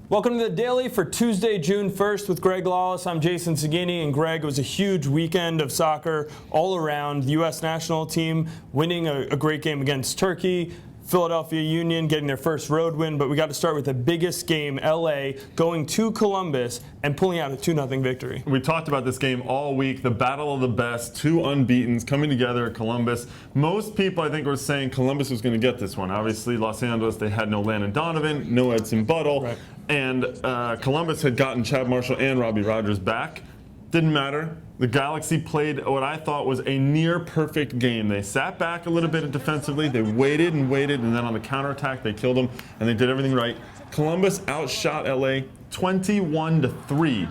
Welcome to the Daily for Tuesday, June 1st with Greg Lawless. I'm Jason Sagini, and Greg, it was a huge weekend of soccer all around. The U.S. national team winning a great game against Turkey. Philadelphia Union getting their first road win, but we got to start with the biggest game, LA going to Columbus and pulling out a 2-0 victory. We talked about this game all week, the battle of the best, two unbeatens coming together at Columbus. Most people, I think, were saying Columbus was going to get this one. Obviously, Los Angeles, they had no Landon Donovan, no Edson Buttle, right. And Columbus had gotten Chad Marshall and Robbie Rogers back. Didn't matter. The Galaxy played what I thought was a near-perfect game. They sat back a little bit defensively. They waited, and then on the counterattack, they killed them, and they did everything right. Columbus outshot LA 21-3.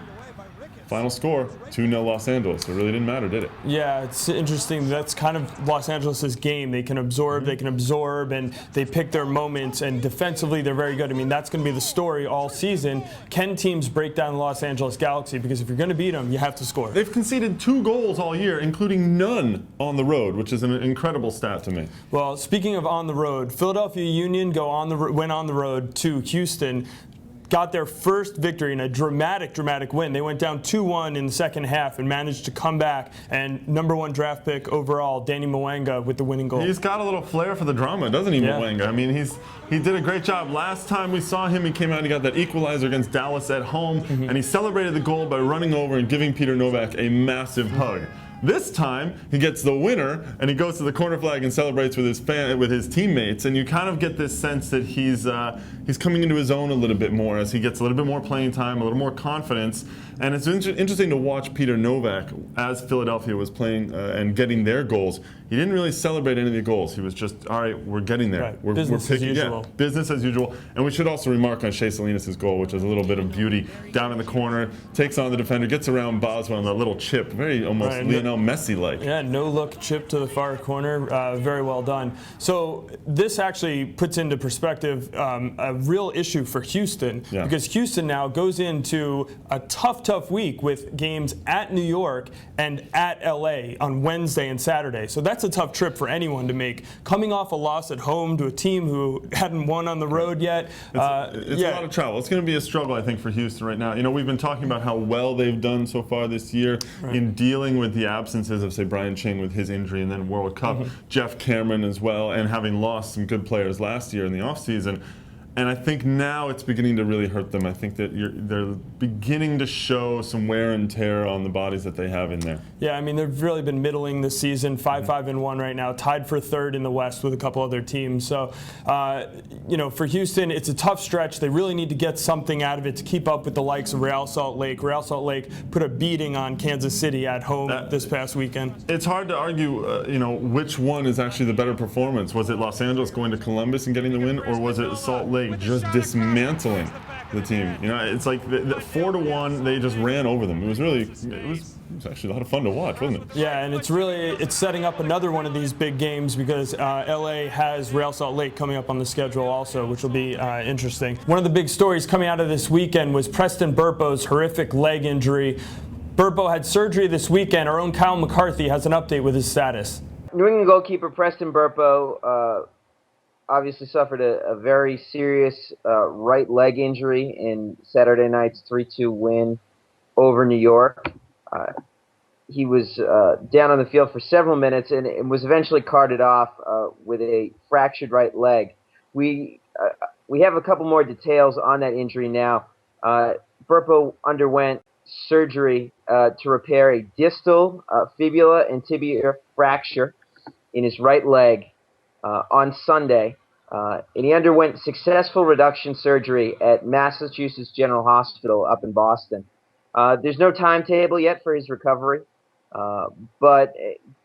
Final score, 2-0 Los Angeles. It really didn't matter, did it? Yeah, it's interesting. That's kind of Los Angeles' game. They can absorb, and they pick their moments, and defensively they're very good. I mean, that's going to be the story all season. Can teams break down the Los Angeles Galaxy? Because if you're going to beat them, you have to score. They've conceded 2 goals all year, including none on the road, which is an incredible stat to me. Well, speaking of on the road, Philadelphia Union went on the road to Houston. Got their first victory in a dramatic win. They went down 2-1 in the second half and managed to come back. And #1 draft pick overall, Danny Mwanga, with the winning goal. He's got a little flair for the drama, doesn't he, Mwanga? I mean, he did a great job. Last time we saw him, he came out and he got that equalizer against Dallas at home, and he celebrated the goal by running over and giving Peter Novak a massive hug. This time, he gets the winner, and he goes to the corner flag and celebrates with his teammates. And you kind of get this sense that he's coming into his own a little bit more as he gets a little bit more playing time, a little more confidence. And it's interesting to watch Peter Novak as Philadelphia was playing and getting their goals. He didn't really celebrate any of the goals. He was just, all right, we're getting there. Right. We're business picking, as usual. Yeah, business as usual. And we should also remark on Shea Salinas' goal, which is a little bit of beauty. Down in the corner, takes on the defender, gets around Boswell on that little chip. Very almost Lionel Messi-like. Yeah, no-look chip to the far corner. Very well done. So this actually puts into perspective a real issue for Houston, because Houston now goes into a tough week with games at New York and at LA on Wednesday and Saturday. So that's a tough trip for anyone to make. Coming off a loss at home to a team who hadn't won on the road yet. It's a lot of travel. It's going to be a struggle, I think, for Houston right now. You know, we've been talking about how well they've done so far this year in dealing with the absences of, say, Brian Ching with his injury and then World Cup, Jeff Cameron as well, and having lost some good players last year in the offseason. And I think now it's beginning to really hurt them. I think that they're beginning to show some wear and tear on the bodies that they have in there. Yeah, I mean, they've really been middling this season, 5-5-1 right now, tied for 3rd in the West with a couple other teams. So, you know, for Houston, it's a tough stretch. They really need to get something out of it to keep up with the likes of Real Salt Lake. Real Salt Lake put a beating on Kansas City at home this past weekend. It's hard to argue, you know, which one is actually the better performance. Was it Los Angeles going to Columbus and getting the win, or was it Salt Lake just dismantling the team? You know, it's like the 4-1, they just ran over them. It was actually a lot of fun to watch, wasn't it? Yeah, and it's setting up another one of these big games because LA has Real Salt Lake coming up on the schedule also, which will be interesting. One of the big stories coming out of this weekend was Preston Burpo's horrific leg injury. Burpo had surgery this weekend. Our own Kyle McCarthy has an update with his status. New England goalkeeper Preston Burpo obviously suffered a very serious right leg injury in Saturday night's 3-2 win over New York. He was down on the field for several minutes and was eventually carted off with a fractured right leg. We have a couple more details on that injury now. Burpo underwent surgery to repair a distal fibula and tibia fracture in his right leg on Sunday, and he underwent successful reduction surgery at Massachusetts General Hospital up in Boston. There's no timetable yet for his recovery, but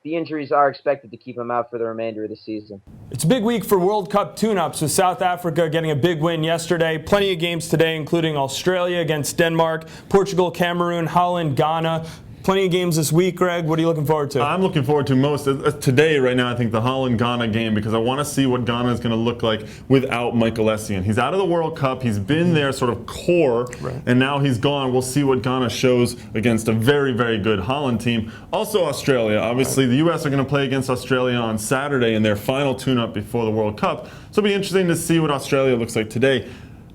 the injuries are expected to keep him out for the remainder of the season. It's a big week for World Cup tune-ups with South Africa getting a big win yesterday. Plenty of games today, including Australia against Denmark, Portugal, Cameroon, Holland, Ghana. Plenty of games this week, Greg. What are you looking forward to? I'm looking forward to most today, right now, I think the Holland-Ghana game, because I want to see what Ghana is going to look like without Michael Essien. He's out of the World Cup. He's been their sort of core, and now he's gone. We'll see what Ghana shows against a very, very good Holland team. Also Australia. Obviously, the U.S. are going to play against Australia on Saturday in their final tune-up before the World Cup. So it'll be interesting to see what Australia looks like today.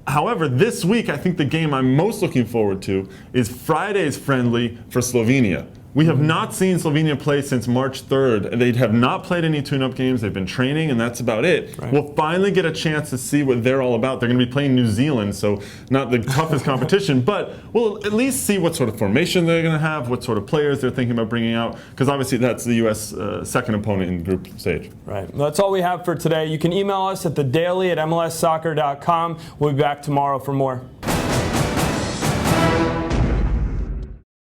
However, this week, I think the game I'm most looking forward to is Friday's friendly for Slovenia. We have not seen Slovenia play since March 3rd. They have not played any tune-up games. They've been training, and that's about it. Right. We'll finally get a chance to see what they're all about. They're going to be playing New Zealand, so not the toughest competition, but we'll at least see what sort of formation they're going to have, what sort of players they're thinking about bringing out, because obviously that's the U.S. Second opponent in the group stage. Right. Well, that's all we have for today. You can email us at thedaily@mlssoccer.com. We'll be back tomorrow for more.